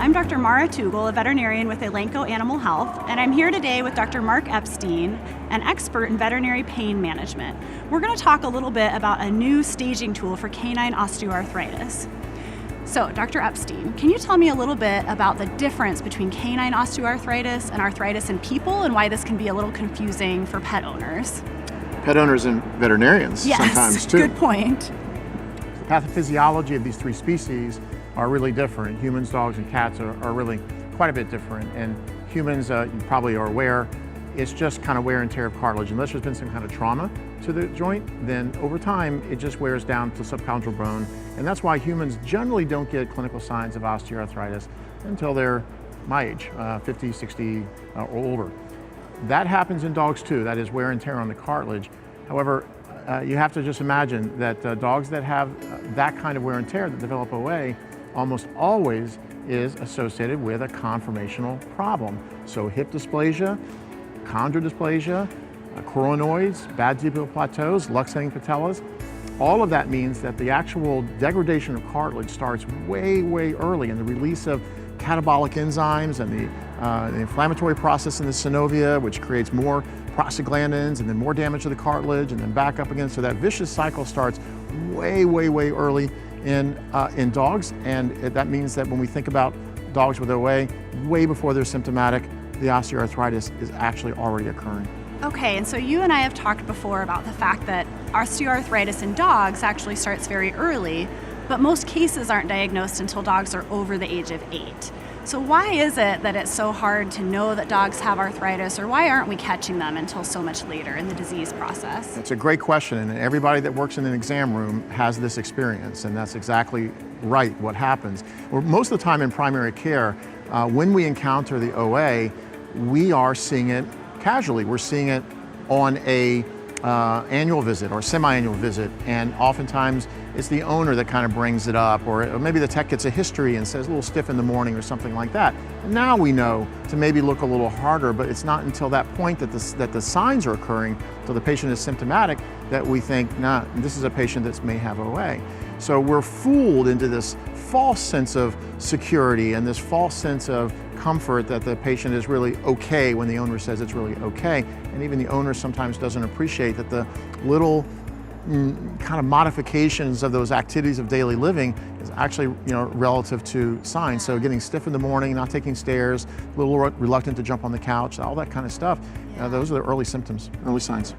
I'm Dr. Mara Tugel, a veterinarian with Elanco Animal Health, and I'm here today with Dr. Mark Epstein, an expert in veterinary pain management. We're going to talk a little bit about a new staging tool for canine osteoarthritis. So, Dr. Epstein, can you tell me a little bit about the difference between canine osteoarthritis and arthritis in people and why this can be a little confusing for pet owners? Pet owners and veterinarians sometimes too. Good point. The pathophysiology of these three species are really different. Humans, dogs, and cats are really quite a bit different. And humans, you probably are aware, it's just kind of wear and tear of cartilage. Unless there's been some kind of trauma to the joint, then over time it just wears down to subchondral bone. And that's why humans generally don't get clinical signs of osteoarthritis until they're my age, 50, 60 or older. That happens in dogs too, that is wear and tear on the cartilage. However, you have to just imagine that dogs that have that kind of wear and tear that develop OA almost always is associated with a conformational problem. So hip dysplasia, chondrodysplasia, coronoids, bad tibial plateaus, luxating patellas, all of that means that the actual degradation of cartilage starts way, way early in the release of catabolic enzymes and the inflammatory process in the synovia, which creates more prostaglandins and then more damage to the cartilage and then back up again. So that vicious cycle starts way, way, way early in dogs, and that means that when we think about dogs with OA, way before they're symptomatic, the osteoarthritis is actually already occurring. Okay, and so you and I have talked before about the fact that osteoarthritis in dogs actually starts very early, but most cases aren't diagnosed until dogs are over the age of 8. So why is it that it's so hard to know that dogs have arthritis, or why aren't we catching them until so much later in the disease process? It's a great question, and everybody that works in an exam room has this experience, and that's exactly right what happens. Well, most of the time in primary care, when we encounter the OA, we are seeing it casually. We're seeing it on a annual visit or semi-annual visit, and oftentimes it's the owner that kind of brings it up, or maybe the tech gets a history and says a little stiff in the morning or something like that. Now we know to maybe look a little harder, but it's not until that point that the signs are occurring, until the patient is symptomatic, that we think, nah, this is a patient that may have OA. So we're fooled into this false sense of security and this false sense of comfort that the patient is really okay when the owner says it's really okay. And even the owner sometimes doesn't appreciate that the little kind of modifications of those activities of daily living is actually, relative to signs. So getting stiff in the morning, not taking stairs, a little reluctant to jump on the couch, all that kind of stuff. Those are the early symptoms, early signs.